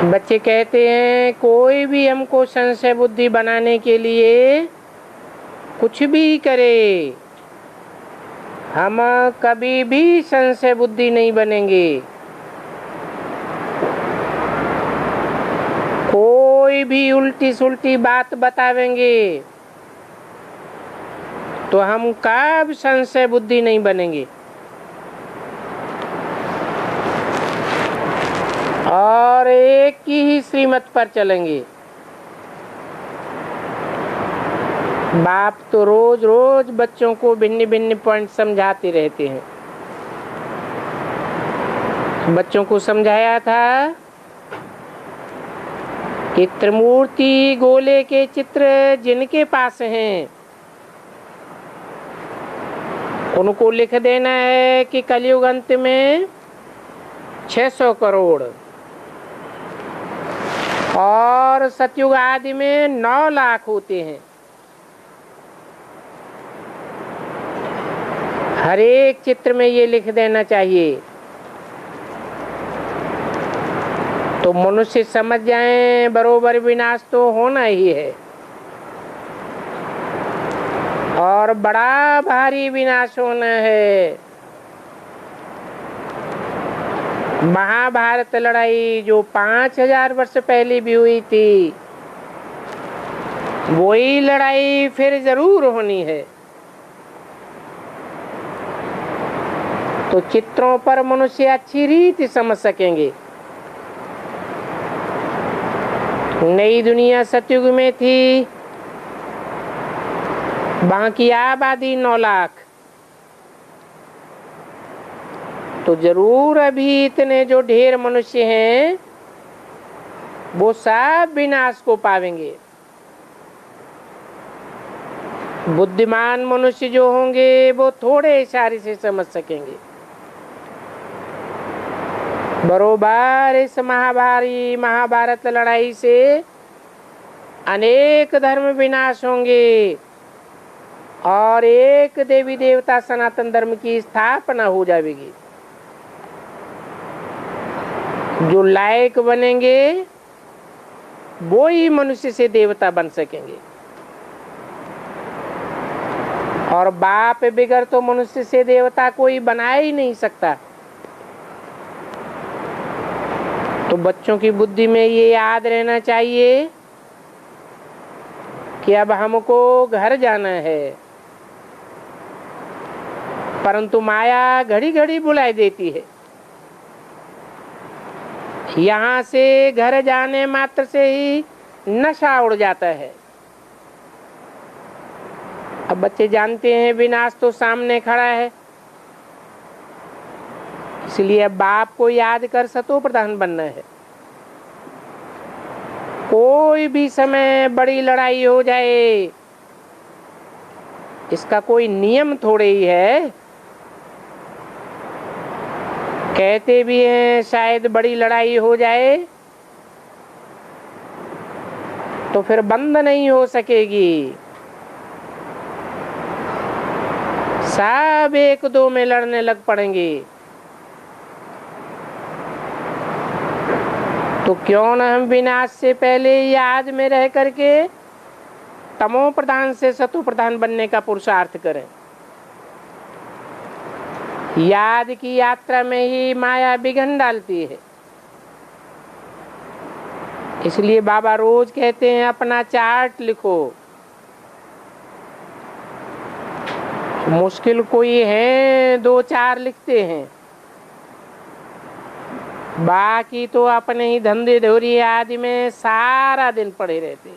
बच्चे कहते हैं कोई भी हमको संशय बुद्धि बनाने के लिए कुछ भी करे, हम कभी भी संशय बुद्धि नहीं बनेंगे। कोई भी उल्टी सुल्टी बात बतावेंगे तो हम कब संशय बुद्धि नहीं बनेंगे। और एक ही श्रीमत पर चलेंगे। बाप तो रोज रोज बच्चों को भिन्न भिन्न पॉइंट समझाते रहते हैं। बच्चों को समझाया था कि त्रिमूर्ति गोले के चित्र जिनके पास हैं उनको लिख देना है कि कलयुग अंत में 600 करोड़ और सतयुग आदि में 9 लाख होते हैं। हर एक चित्र में ये लिख देना चाहिए तो मनुष्य समझ जाएं बरोबर विनाश तो होना ही है और बड़ा भारी विनाश होना है। महाभारत लड़ाई जो 5000 वर्ष पहले भी हुई थी, वही लड़ाई फिर जरूर होनी है। तो चित्रों पर मनुष्य अच्छी रीति समझ सकेंगे। नई दुनिया सतयुग में थी, वहां की आबादी 9 लाख, तो जरूर अभी इतने जो ढेर मनुष्य हैं वो सब विनाश को पावेंगे। बुद्धिमान मनुष्य जो होंगे वो थोड़े इशारे से समझ सकेंगे। बरोबर इस महाभारत लड़ाई से अनेक धर्म विनाश होंगे और एक देवी देवता सनातन धर्म की स्थापना हो जाएगी। जो लायक बनेंगे वो ही मनुष्य से देवता बन सकेंगे और बाप बिगड़ तो मनुष्य से देवता कोई बना ही नहीं सकता। तो बच्चों की बुद्धि में ये याद रहना चाहिए कि अब हमको घर जाना है, परंतु माया घड़ी घड़ी बुलाई देती है। यहाँ से घर जाने मात्र से ही नशा उड़ जाता है। अब बच्चे जानते हैं विनाश तो सामने खड़ा है, इसलिए अब बाप को याद कर सतो प्रधान बनना है। कोई भी समय बड़ी लड़ाई हो जाए, इसका कोई नियम थोड़े ही है। कहते भी हैं शायद बड़ी लड़ाई हो जाए तो फिर बंद नहीं हो सकेगी, सब 1-2 में लड़ने लग पड़ेंगे। तो क्यों न हम विनाश से पहले याद में रह करके तमो प्रधान से सतो प्रधान बनने का पुरुषार्थ करें। याद की यात्रा में ही माया बिघन डालती है। इसलिए बाबा रोज कहते हैं अपना चार्ट लिखो। मुश्किल कोई है 2-4 लिखते हैं, बाकी तो अपने ही धंधे धोरी आदि में सारा दिन पड़े रहते।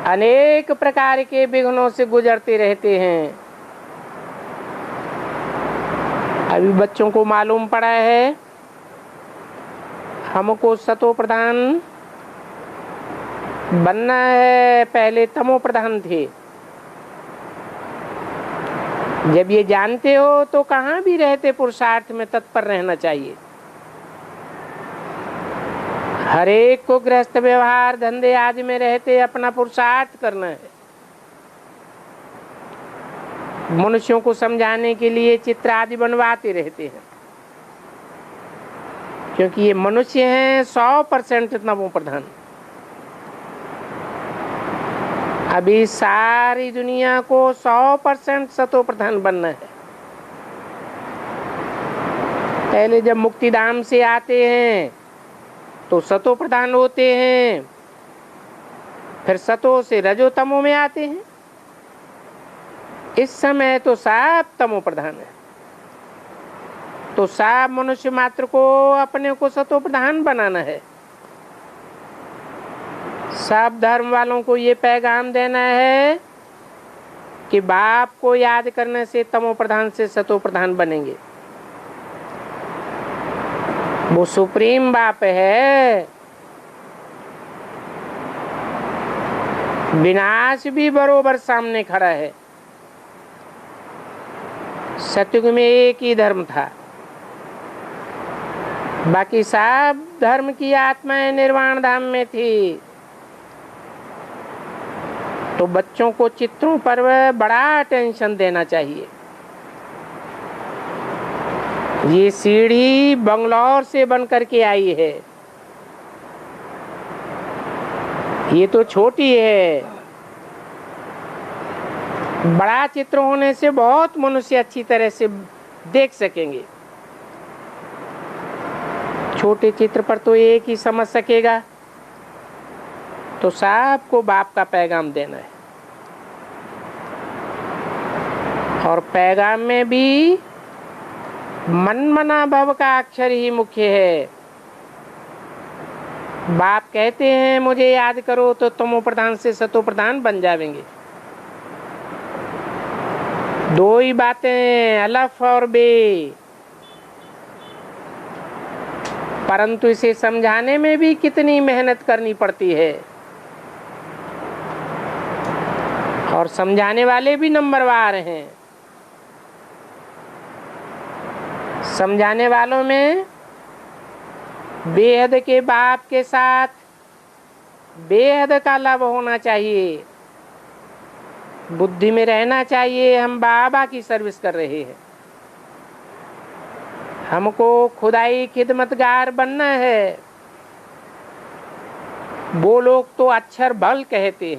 अनेक प्रकार के विघ्नों से गुजरते रहते हैं। अभी बच्चों को मालूम पड़ा है हमको सतो प्रधान बनना है, पहले तमो प्रधान थे। जब ये जानते हो तो कहाँ भी रहते पुरुषार्थ में तत्पर रहना चाहिए। हर एक को गृहस्थ व्यवहार धंधे आदि में रहते अपना पुरुषार्थ करना है। मनुष्यों को समझाने के लिए चित्र आदि बनवाते रहते हैं। क्योंकि ये मनुष्य हैं 100% तमो प्रधान। अभी सारी दुनिया को 100% सतो प्रधान बनना है। पहले जब मुक्तिधाम से आते हैं तो सतो प्रधान होते हैं, फिर सतो से रजो तमो में आते हैं। इस समय तो सब तमो प्रधान है। तो सब मनुष्य मात्र को अपने को सतो प्रधान बनाना है। सब धर्म वालों को ये पैगाम देना है कि बाप को याद करने से तमो प्रधान से सतो प्रधान बनेंगे। वो सुप्रीम बाप है। विनाश भी बरोबर सामने खड़ा है। सतयुग में एक ही धर्म था, बाकी सब धर्म की आत्माएं निर्वाण धाम में थी। तो बच्चों को चित्रों पर बड़ा टेंशन देना चाहिए। ये सीढ़ी बंगलौर से बन करके आई है, ये तो छोटी है। बड़ा चित्र होने से बहुत मनुष्य अच्छी तरह से देख सकेंगे। छोटे चित्र पर तो एक ही समझ सकेगा। तो सबको बाप का पैगाम देना है। और पैगाम में भी मनमना भव का अक्षर ही मुख्य है। बाप कहते हैं मुझे याद करो तो तमो प्रधान से सतो प्रधान बन जाएंगे। दो ही बातें, अलफ और बे। परंतु इसे समझाने में भी कितनी मेहनत करनी पड़ती है। और समझाने वाले भी नंबरवार हैं। समझाने वालों में बेहद के बाप के साथ बेहद का लाभ होना चाहिए। बुद्धि में रहना चाहिए हम बाबा की सर्विस कर रहे हैं। हमको खुदाई खिदमतगार बनना है। वो लोग तो अक्षर भल कहते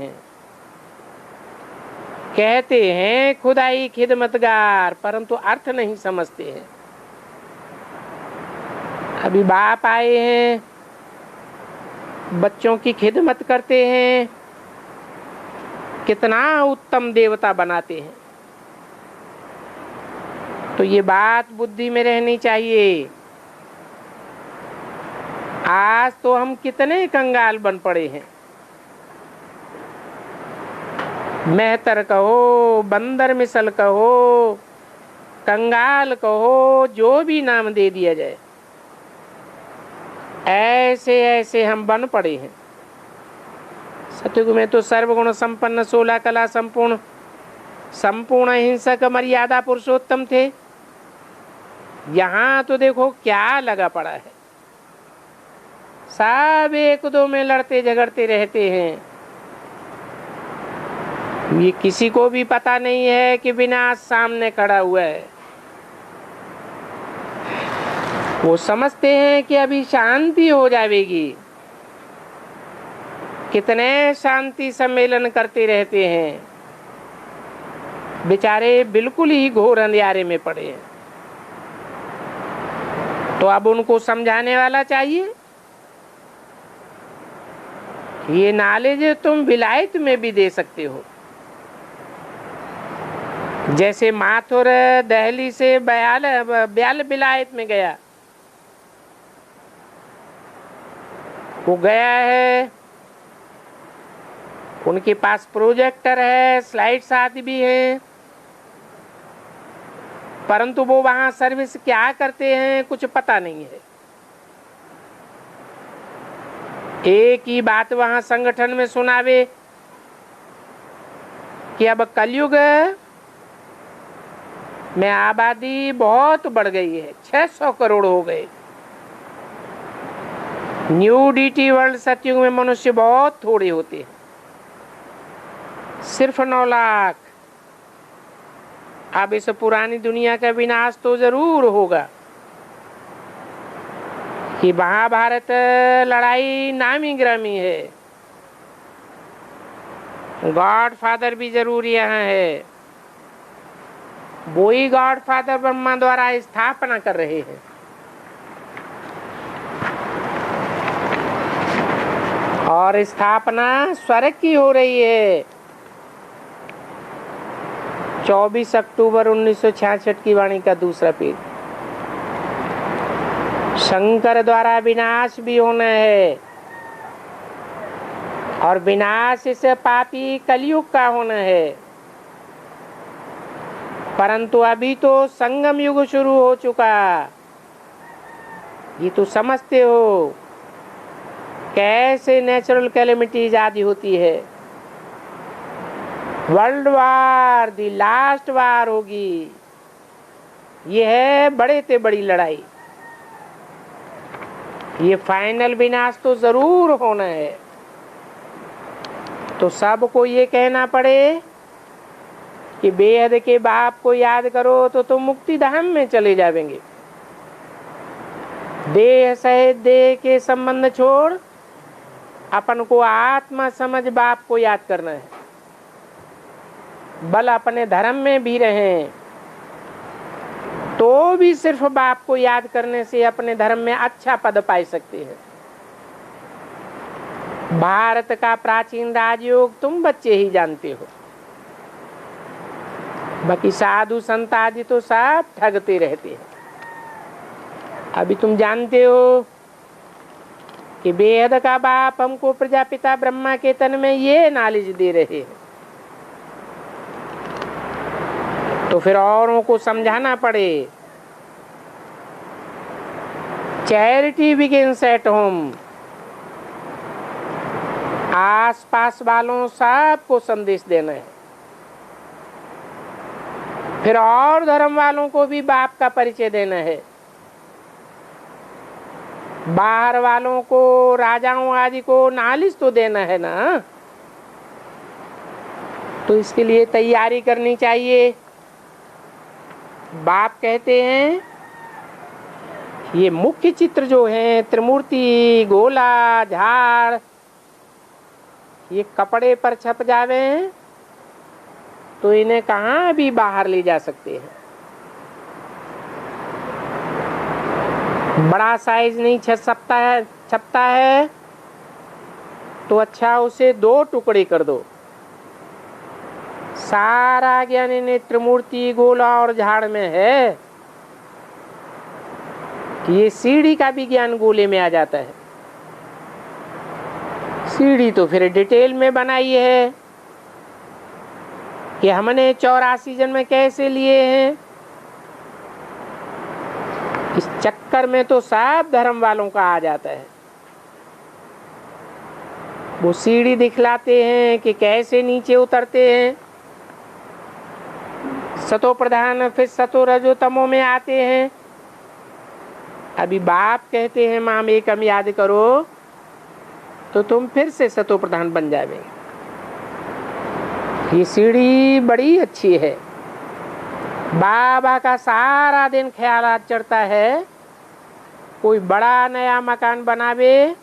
हैं खुदाई खिदमतगार, परंतु अर्थ नहीं समझते हैं। अभी बाप आए हैं, बच्चों की खिदमत करते हैं, कितना उत्तम देवता बनाते हैं। तो ये बात बुद्धि में रहनी चाहिए। आज तो हम कितने कंगाल बन पड़े हैं। मेहतर कहो, बंदर मिसल कहो, कंगाल कहो, जो भी नाम दे दिया जाए, ऐसे ऐसे हम बन पड़े हैं। सतयुग में तो सर्वगुण संपन्न 16 कला संपूर्ण संपूर्ण अहिंसक मर्यादा पुरुषोत्तम थे। यहाँ तो देखो क्या लगा पड़ा है। सब एक दो में लड़ते झगड़ते रहते हैं। ये किसी को भी पता नहीं है कि विनाश सामने खड़ा हुआ है। वो समझते हैं कि अभी शांति हो जाएगी। कितने शांति सम्मेलन करते रहते हैं, बेचारे बिल्कुल ही घोर अंधियारे में पड़े हैं। तो अब उनको समझाने वाला चाहिए। ये नॉलेज तुम विलायत में भी दे सकते हो। जैसे माथुर दिल्ली से ब्याल विलायत में गया, वो गया है, उनके पास प्रोजेक्टर है, स्लाइड्स आदि भी है, परंतु वो वहां सर्विस क्या करते हैं कुछ पता नहीं है। एक ही बात वहां संगठन में सुनावे कि अब कलयुग में आबादी बहुत बढ़ गई है, 600 करोड़ हो गए। न्यू डीटी वर्ल्ड सतयुग में मनुष्य बहुत थोड़े होते हैं, सिर्फ 9 लाख। अब इस पुरानी दुनिया का विनाश तो जरूर होगा। कि महाभारत लड़ाई नामी ग्रामी है, गॉड फादर भी जरूर यहाँ है, वही गॉड फादर ब्रह्मा द्वारा स्थापना कर रहे हैं। और स्थापना स्वर्ग की हो रही है। 24 अक्टूबर 1966 की वाणी का दूसरा पेज। शंकर द्वारा विनाश भी होना है और विनाश से पापी कलयुग का होना है, परंतु अभी तो संगम युग शुरू हो चुका। ये तो समझते हो कैसे नेचुरल कैलेमिटीज आदि होती है। वर्ल्ड वार, दी लास्ट वार होगी। ये है बड़े से बड़ी लड़ाई। ये फाइनल विनाश तो जरूर होना है। तो सबको ये कहना पड़े कि बेहद के बाप को याद करो तो तुम मुक्ति धाम में चले जाएंगे। देह सहित देह के संबंध छोड़ अपन को आत्मा समझ बाप को याद करना है। बल अपने धर्म में भी रहें तो भी सिर्फ बाप को याद करने से अपने धर्म में अच्छा पद पा सकते हैं। भारत का प्राचीन राजयोग तुम बच्चे ही जानते हो, बाकी साधु संत आदि तो सब ठगते रहते हैं। अभी तुम जानते हो कि वेद का बाप हमको प्रजापिता ब्रह्मा के तन में ये नॉलेज दे रहे हैं, तो फिर औरों को समझाना पड़े। Charity begins at home. आस पास वालों सबको संदेश देना है, फिर और धर्म वालों को भी बाप का परिचय देना है। बाहर वालों को, राजाओं आदि को नॉलेज तो देना है ना, तो इसके लिए तैयारी करनी चाहिए। बाप कहते हैं ये मुख्य चित्र जो है त्रिमूर्ति, गोला, झाड़, ये कपड़े पर छप जावे तो इन्हें कहाँ भी बाहर ले जा सकते हैं। बड़ा साइज नहीं छपता है तो अच्छा उसे 2 टुकड़े कर दो। सारा ज्ञान इन्हें त्रिमूर्ति, गोला और झाड़ में है। ये सीढ़ी का भी ज्ञान गोले में आ जाता है। सीढ़ी तो फिर डिटेल में बनाई है कि हमने 84 जन्म कैसे लिए हैं। इस चक्कर में तो सब धर्म वालों का आ जाता है। वो सीढ़ी दिखलाते हैं कि कैसे नीचे उतरते हैं। सतो प्रधान फिर सतो रजो तमो में आते हैं। अभी बाप कहते हैं माम एकम याद करो तो तुम फिर से सतो प्रधान बन जाओगे। ये सीढ़ी बड़ी अच्छी है। बाबा का सारा दिन ख्याल चढ़ता है। कोई बड़ा नया मकान बनावे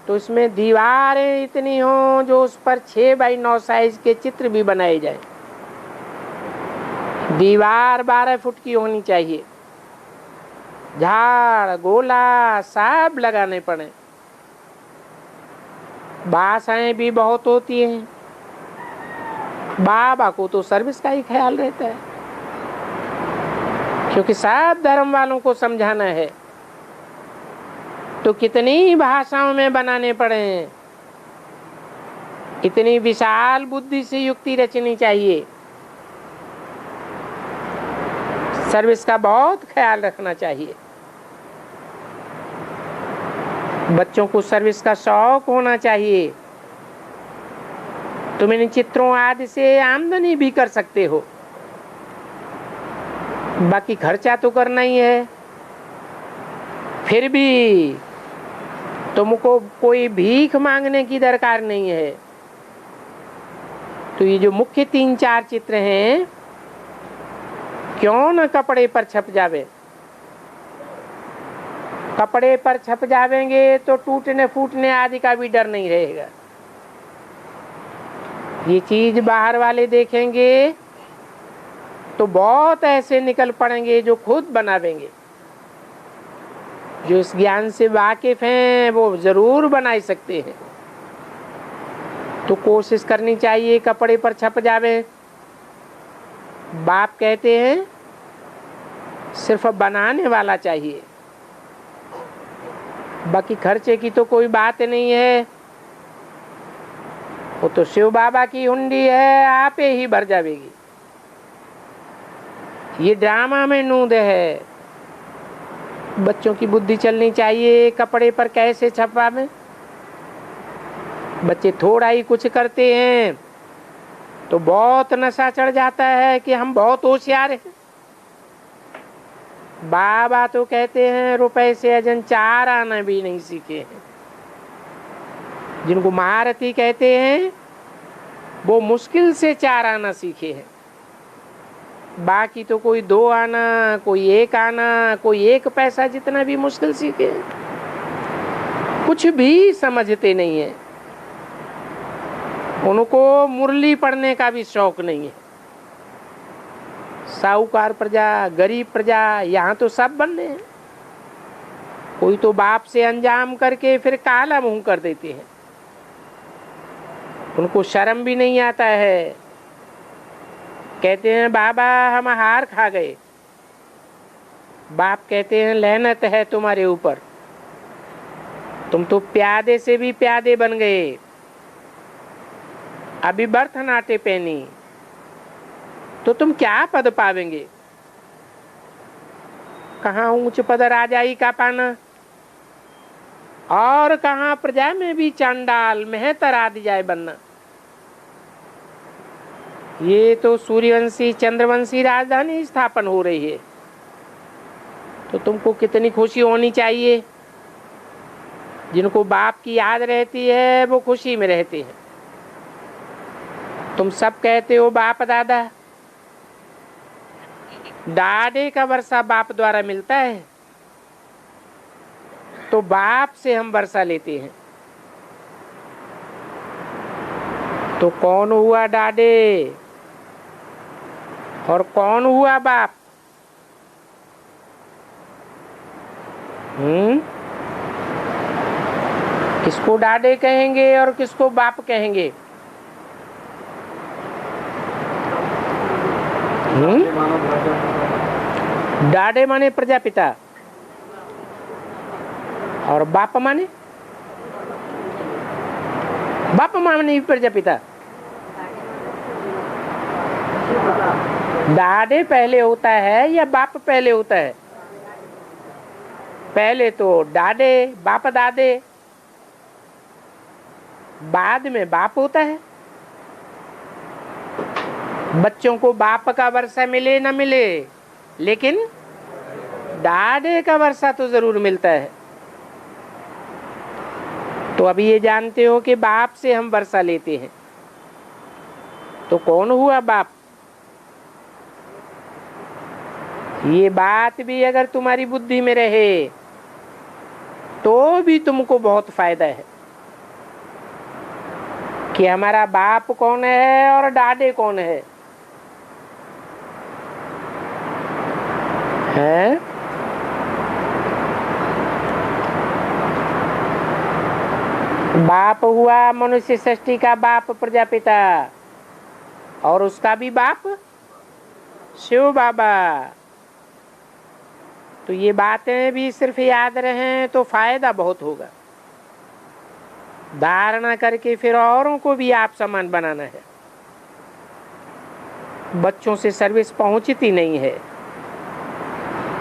तो उसमें दीवारें इतनी हों जो उस पर 6 बाई 9 साइज के चित्र भी बनाए जाए। दीवार 12 फुट की होनी चाहिए। झाड़, गोला सब लगाने पड़े। बासाएं भी बहुत होती हैं। बाबा को तो सर्विस का ही ख्याल रहता है, क्योंकि सब धर्म वालों को समझाना है। तो कितनी भाषाओं में बनाने पड़े। इतनी विशाल बुद्धि से युक्ति रचनी चाहिए। सर्विस का बहुत ख्याल रखना चाहिए। बच्चों को सर्विस का शौक होना चाहिए। तुम इन चित्रों आदि से आमदनी भी कर सकते हो, बाकी खर्चा तो करना ही है। फिर भी तुमको कोई भीख मांगने की दरकार नहीं है। तो ये जो मुख्य 3-4 चित्र हैं क्यों न कपड़े पर छप जावे। कपड़े पर छप जावेंगे तो टूटने फूटने आदि का भी डर नहीं रहेगा। ये चीज बाहर वाले देखेंगे तो बहुत ऐसे निकल पड़ेंगे जो खुद बनावेंगे। जो इस ज्ञान से वाकिफ हैं वो जरूर बना सकते हैं। तो कोशिश करनी चाहिए कपड़े पर छप जावे। बाप कहते हैं सिर्फ बनाने वाला चाहिए, बाकी खर्चे की तो कोई बात नहीं है। वो तो शिव बाबा की हुंडी है, आप ही भर जावेगी। ये ड्रामा में नूंद है। बच्चों की बुद्धि चलनी चाहिए कपड़े पर कैसे छपा में। बच्चे थोड़ा ही कुछ करते हैं तो बहुत नशा चढ़ जाता है कि हम बहुत होशियार हैं। बाबा तो कहते हैं रुपए से अजन 4 आना भी नहीं सीखे हैं। जिनको महारथी कहते हैं वो मुश्किल से 4 आना सीखे हैं। बाकी तो कोई 2 आना, कोई 1 आना, कोई 1 पैसा जितना भी मुश्किल सीखे हैं। कुछ भी समझते नहीं है। उनको मुरली पढ़ने का भी शौक नहीं है। साहूकार प्रजा, गरीब प्रजा, यहाँ तो सब बंदे हैं। कोई तो बाप से अंजाम करके फिर काला मुंह कर देते हैं। उनको शर्म भी नहीं आता है। कहते हैं बाबा हम हार खा गए। बाप कहते हैं लहनत है तुम्हारे ऊपर, तुम तो प्यादे से भी प्यादे बन गए। अभी बरथनाटे पहनी तो तुम क्या पद पावेंगे। कहाँ ऊंच पद राजाई का पाना और कहाँ प्रजा में भी चांडाल मेहतर आदि जाए बनना। ये तो सूर्यवंशी चंद्रवंशी राजधानी स्थापन हो रही है, तो तुमको कितनी खुशी होनी चाहिए। जिनको बाप की याद रहती है वो खुशी में रहते हैं। तुम सब कहते हो बाप दादा, दादे का वर्षा बाप द्वारा मिलता है तो बाप से हम वर्षा लेते हैं। तो कौन हुआ दादे और कौन हुआ बाप? किसको दादे कहेंगे और किसको बाप कहेंगे? दादे माने प्रजापिता और बाप माने प्रजापिता। दादे पहले होता है या बाप पहले होता है? पहले तो दादे बाप दादे, बाद में बाप होता है। बच्चों को बाप का वर्षा मिले न मिले, लेकिन दादे का वर्षा तो जरूर मिलता है। तो अभी ये जानते हो कि बाप से हम वर्षा लेते हैं। तो कौन हुआ बाप? ये बात भी अगर तुम्हारी बुद्धि में रहे तो भी तुमको बहुत फायदा है कि हमारा बाप कौन है और दादे कौन है। बाप हुआ मनुष्य सृष्टि का बाप प्रजापिता, और उसका भी बाप शिव बाबा। तो ये बातें भी सिर्फ याद रहें तो फायदा बहुत होगा। धारणा करके फिर औरों को भी आप समान बनाना है। बच्चों से सर्विस पहुंचती नहीं है।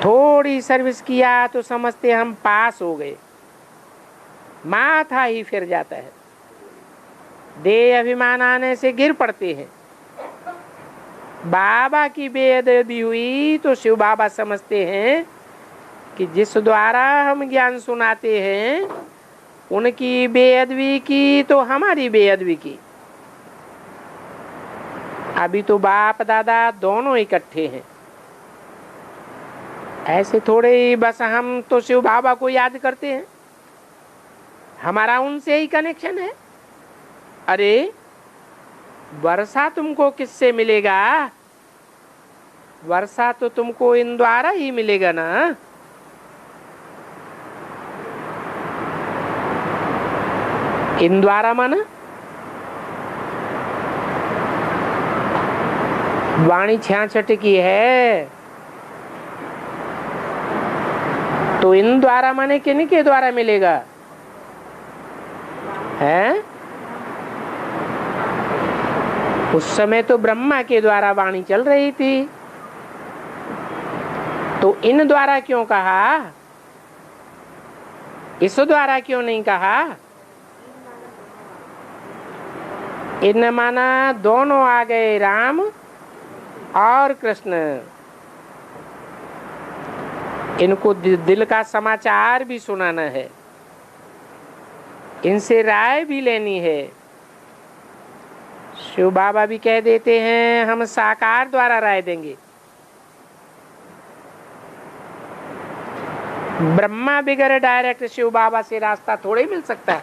थोड़ी सर्विस किया तो समझते हम पास हो गए, माथा ही फिर जाता है। देह अभिमान आने से गिर पड़ते हैं। बाबा की बेअदबी हुई तो शिव बाबा समझते हैं कि जिस द्वारा हम ज्ञान सुनाते हैं उनकी बेअदबी की तो हमारी बेअदबी की। अभी तो बाप दादा दोनों इकट्ठे हैं। ऐसे थोड़े ही बस हम तो शिव बाबा को याद करते हैं, हमारा उनसे ही कनेक्शन है। अरे वर्षा तुमको किससे मिलेगा? वर्षा तो तुमको इन द्वारा ही मिलेगा ना। इन द्वारा माना वाणी 66 की है, तो इन द्वारा माने किन के द्वारा मिलेगा है? उस समय तो ब्रह्मा के द्वारा वाणी चल रही थी, तो इन द्वारा क्यों कहा? इस द्वारा क्यों नहीं कहा? इन माना दोनों आ गए, राम और कृष्ण। इनको दिल का समाचार भी सुनाना है, इनसे राय भी लेनी है। शिव बाबा भी कह देते हैं हम साकार द्वारा राय देंगे। ब्रह्मा बिगर डायरेक्ट शिव बाबा से रास्ता थोड़े मिल सकता है,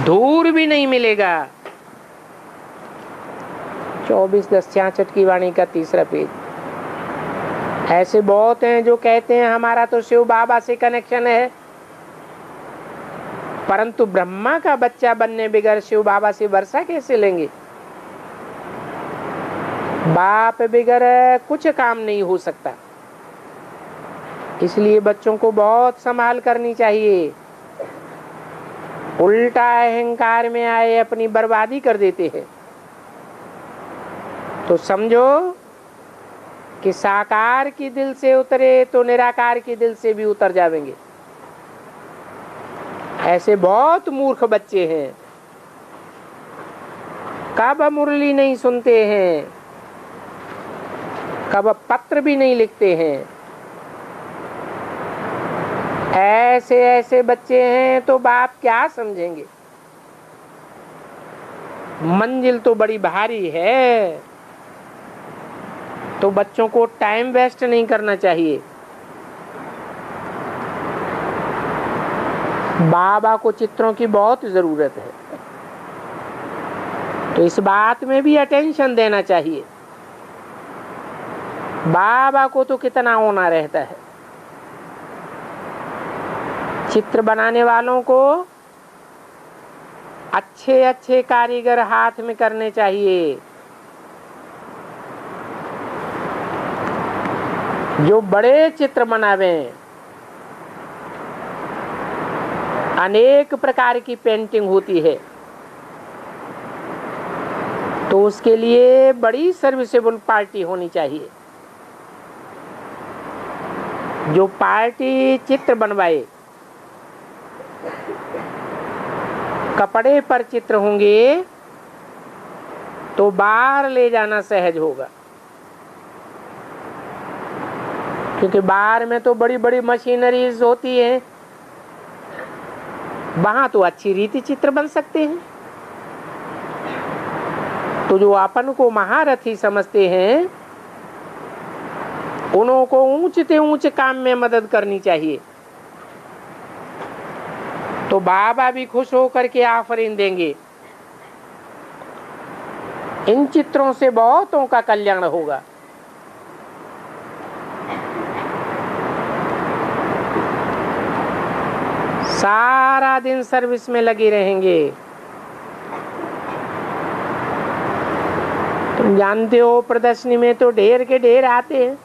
दूर भी नहीं मिलेगा। 24:10-66 की वाणी का 3रा पेज। ऐसे बहुत हैं जो कहते हैं हमारा तो शिव बाबा से कनेक्शन है, परंतु ब्रह्मा का बच्चा बनने बगैर शिव बाबा से वर्षा कैसे लेंगे? बाप बगैर कुछ काम नहीं हो सकता। इसलिए बच्चों को बहुत संभाल करनी चाहिए, उल्टा अहंकार में आए अपनी बर्बादी कर देते हैं। तो समझो कि साकार की दिल से उतरे तो निराकार की दिल से भी उतर जाएंगे। ऐसे बहुत मूर्ख बच्चे हैं, कब मुरली नहीं सुनते हैं, कब पत्र भी नहीं लिखते हैं। ऐसे ऐसे बच्चे हैं तो बाप क्या समझेंगे? मंजिल तो बड़ी भारी है, तो बच्चों को टाइम वेस्ट नहीं करना चाहिए। बाबा को चित्रों की बहुत जरूरत है, तो इस बात में भी अटेंशन देना चाहिए। बाबा को तो कितना होना रहता है। चित्र बनाने वालों को अच्छे अच्छे कारीगर हाथ में करने चाहिए, जो बड़े चित्र बनावें। अनेक प्रकार की पेंटिंग होती है, तो उसके लिए बड़ी सर्विसेबल पार्टी होनी चाहिए। जो पार्टी चित्र बनवाए, कपड़े पर चित्र होंगे तो बाहर ले जाना सहज होगा, क्योंकि बाहर में तो बड़ी बड़ी मशीनरीज होती हैं, वहां तो अच्छी रीति चित्र बन सकते हैं। तो जो अपन को महारथी समझते हैं, उन्हों को ऊंचे से ऊंचे काम में मदद करनी चाहिए। तो बाबा भी खुश होकर के आफरीन देंगे। इन चित्रों से बहुतों का कल्याण होगा। सारा दिन सर्विस में लगे रहेंगे। तुम जानते हो प्रदर्शनी में तो ढेर के ढेर आते हैं।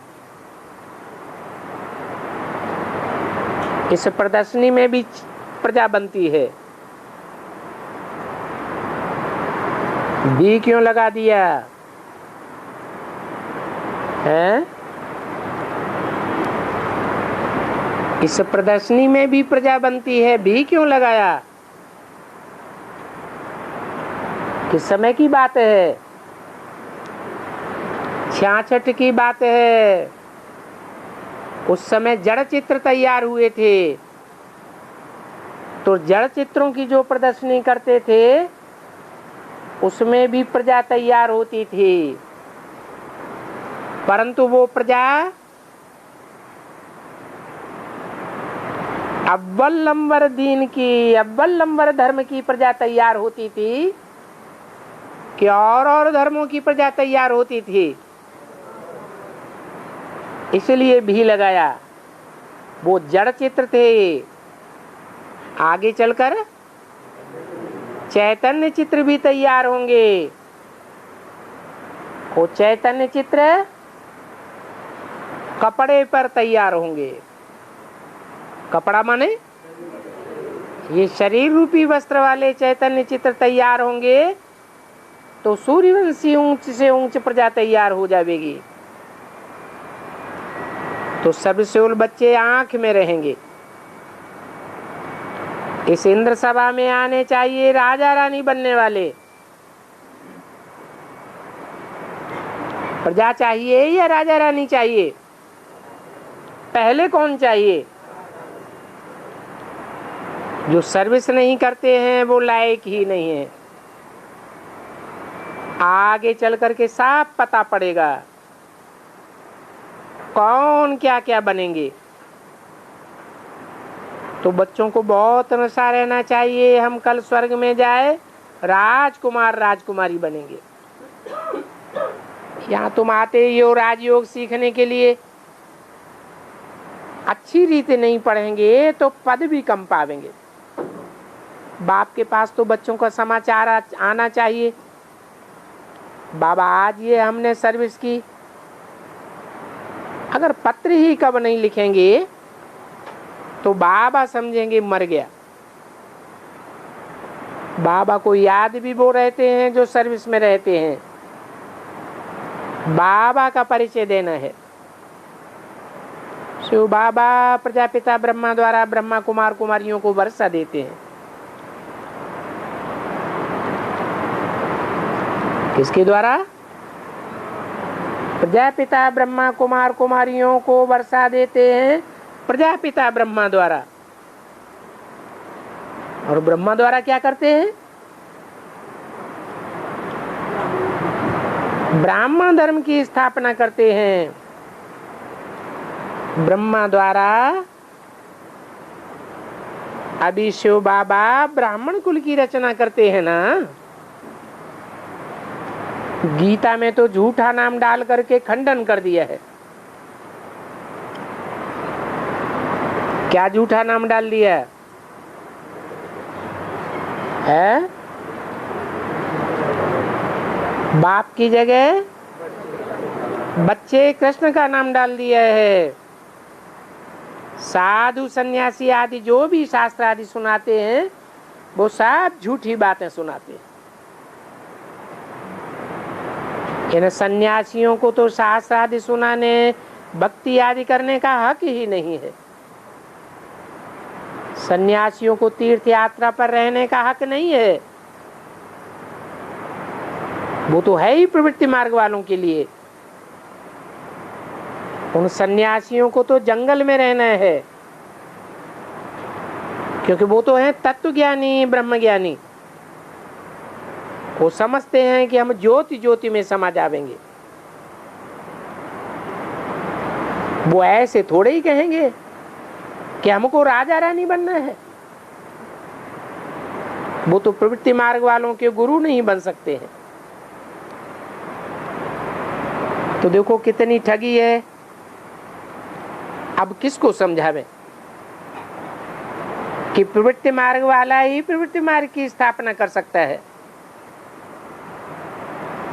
इस प्रदर्शनी में भी प्रजा बनती है। बी क्यों लगा दिया है? इस प्रदर्शनी में भी प्रजा बनती है, भी क्यों लगाया? किस समय की बात है? 66 की बात है। उस समय जड़ चित्र तैयार हुए थे, तो जड़ चित्रों की जो प्रदर्शनी करते थे उसमें भी प्रजा तैयार होती थी। परंतु वो प्रजा अव्वल नंबर दीन की, अव्वल नंबर धर्म की प्रजा तैयार होती थी कि और धर्मों की प्रजा तैयार होती थी। इसलिए भी लगाया। वो जड़ चित्र थे, आगे चलकर चैतन्य चित्र भी तैयार होंगे। वो चैतन्य चित्र कपड़े पर तैयार होंगे। कपड़ा माने ये शरीर रूपी वस्त्र वाले चैतन्य चित्र तैयार होंगे तो सूर्यवंशी ऊंच से ऊंच प्रजा तैयार हो जाएगी। तो सर्वशूल बच्चे आंख में रहेंगे। इस इंद्र सभा में आने चाहिए राजा रानी बनने वाले। प्रजा चाहिए या राजा रानी चाहिए? पहले कौन चाहिए? जो सर्विस नहीं करते हैं वो लायक ही नहीं है। आगे चल करके साफ पता पड़ेगा कौन क्या क्या बनेंगे। तो बच्चों को बहुत नशा रहना चाहिए, हम कल स्वर्ग में जाए राजकुमार राजकुमारी बनेंगे। यहाँ तुम आते ही हो राजयोग सीखने के लिए, अच्छी रीति नहीं पढ़ेंगे तो पद भी कम पावेंगे। बाप के पास तो बच्चों का समाचार आना चाहिए, बाबा आज ये हमने सर्विस की। अगर पत्र ही कब नहीं लिखेंगे तो बाबा समझेंगे मर गया। बाबा को याद भी वो रहते हैं जो सर्विस में रहते हैं। बाबा का परिचय देना है। शिव बाबा प्रजापिता ब्रह्मा द्वारा ब्रह्मा कुमार कुमारियों को वर्षा देते हैं। किसके द्वारा? प्रजापिता ब्रह्मा कुमार कुमारियों को वर्षा देते हैं प्रजापिता ब्रह्मा द्वारा। और ब्रह्मा द्वारा क्या करते हैं? ब्राह्मण धर्म की स्थापना करते हैं। ब्रह्मा द्वारा अभी शिव बाबा ब्राह्मण कुल की रचना करते हैं ना। गीता में तो झूठा नाम डाल करके खंडन कर दिया है। क्या झूठा नाम डाल दिया है? बाप की जगह बच्चे कृष्ण का नाम डाल दिया है। साधु सन्यासी आदि जो भी शास्त्र आदि सुनाते हैं वो सब झूठी बातें सुनाते हैं। इन सन्यासियों को तो शास्त्र आदि सुनाने भक्ति आदि करने का हक ही नहीं है। सन्यासियों को तीर्थ यात्रा पर रहने का हक नहीं है। वो तो है ही प्रवृत्ति मार्ग वालों के लिए। उन सन्यासियों को तो जंगल में रहना है, क्योंकि वो तो हैं तत्वज्ञानी ब्रह्मज्ञानी। वो समझते हैं कि हम ज्योति ज्योति में समा जाएंगे। वो ऐसे थोड़े ही कहेंगे कि हमको राजा रानी बनना है। वो तो प्रवृत्ति मार्ग वालों के गुरु नहीं बन सकते हैं। तो देखो कितनी ठगी है। अब किसको समझावे कि प्रवृत्ति मार्ग वाला ही प्रवृत्ति मार्ग की स्थापना कर सकता है।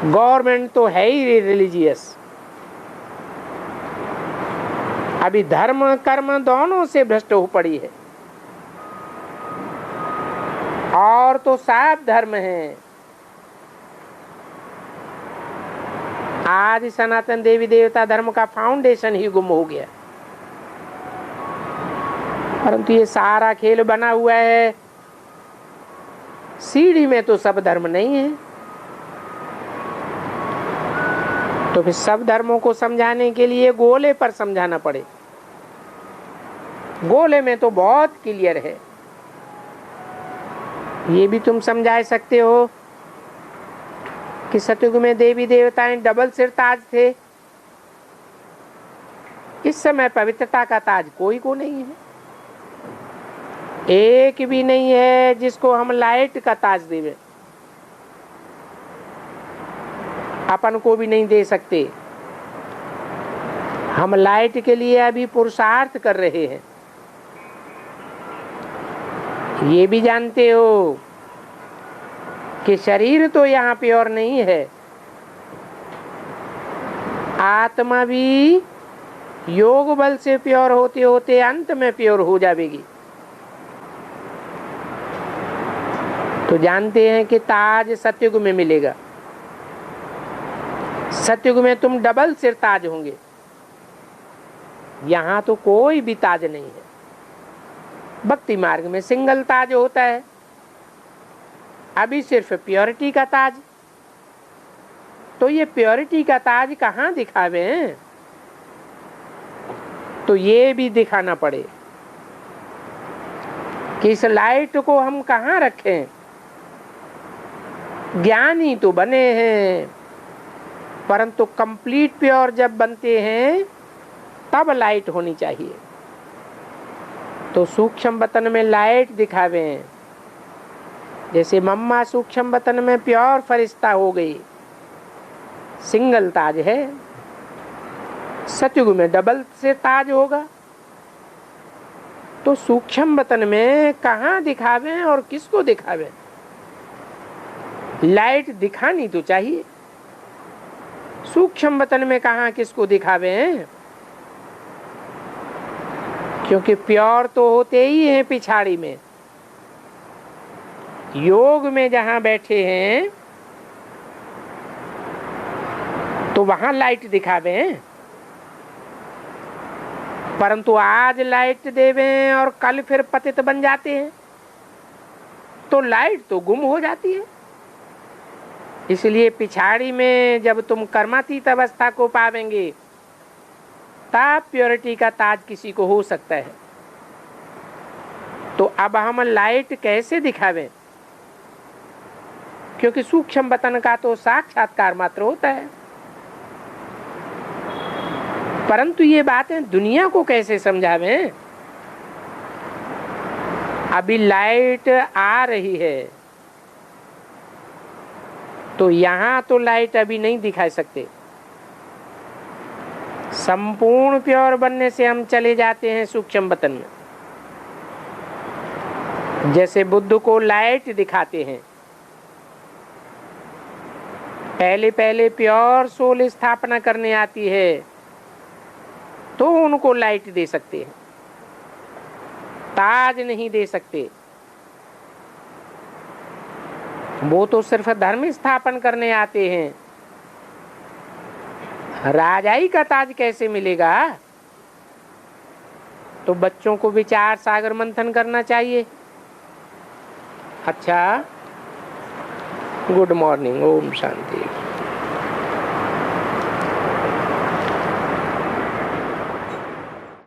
गवर्नमेंट तो है ही रिलीजियस। अभी धर्म कर्म दोनों से भ्रष्ट हो पड़ी है। और तो सब धर्म है। आदि सनातन देवी देवता धर्म का फाउंडेशन ही गुम हो गया। परंतु ये सारा खेल बना हुआ है। सीढ़ी में तो सब धर्म नहीं है। तो फिर सब धर्मों को समझाने के लिए गोले पर समझाना पड़े। गोले में तो बहुत क्लियर है। ये भी तुम समझा सकते हो कि सतयुग में देवी देवताएं डबल सिर ताज थे। इस समय पवित्रता का ताज कोई को नहीं है, एक भी नहीं है जिसको हम लाइट का ताज देवे, अपन को भी नहीं दे सकते। हम लाइट के लिए अभी पुरुषार्थ कर रहे हैं। ये भी जानते हो कि शरीर तो यहाँ प्योर नहीं है, आत्मा भी योग बल से प्योर होते होते अंत में प्योर हो जाएगी। तो जानते हैं कि ताज सतयुग में मिलेगा। सतयुग में तुम डबल सिर ताज होंगे, यहाँ तो कोई भी ताज नहीं है। भक्ति मार्ग में सिंगल ताज होता है, अभी सिर्फ प्योरिटी का ताज। तो ये प्योरिटी का ताज कहाँ दिखावे हैं? तो ये भी दिखाना पड़े कि इस लाइट को हम कहाँ रखें। ज्ञानी तो बने हैं, परंतु कंप्लीट प्योर जब बनते हैं तब लाइट होनी चाहिए। तो सूक्ष्म वतन में लाइट दिखावे हैं। जैसे मम्मा सूक्ष्म वतन में प्योर फरिश्ता हो गई, सिंगल ताज है। सतयुग में डबल से ताज होगा। तो सूक्ष्म वतन में कहाँ दिखावे और किसको दिखावे? लाइट दिखानी तो चाहिए। सूक्ष्म वतन में कहाँ किसको दिखावे हैं? क्योंकि प्योर तो होते ही हैं पिछाड़ी में। योग में जहां बैठे हैं तो वहां लाइट दिखावे हैं, परंतु आज लाइट देवे और कल फिर पतित बन जाते हैं तो लाइट तो गुम हो जाती है। इसलिए पिछाड़ी में जब तुम कर्मातीत अवस्था को पावेंगे तब प्योरिटी का ताज किसी को हो सकता है। तो अब हम लाइट कैसे दिखावें? क्योंकि सूक्ष्म वतन का तो साक्षात्कार मात्र होता है, परंतु ये बातें दुनिया को कैसे समझावें? अभी लाइट आ रही है तो यहाँ तो लाइट अभी नहीं दिखा सकते। संपूर्ण प्योर बनने से हम चले जाते हैं सूक्ष्म वतन में। जैसे बुद्ध को लाइट दिखाते हैं, पहले पहले प्योर सोल स्थापना करने आती है तो उनको लाइट दे सकते हैं, ताज नहीं दे सकते। वो तो सिर्फ धर्म स्थापन करने आते हैं, राजाई का ताज कैसे मिलेगा? तो बच्चों को विचार सागर मंथन करना चाहिए। अच्छा, गुड मॉर्निंग, ओम शांति।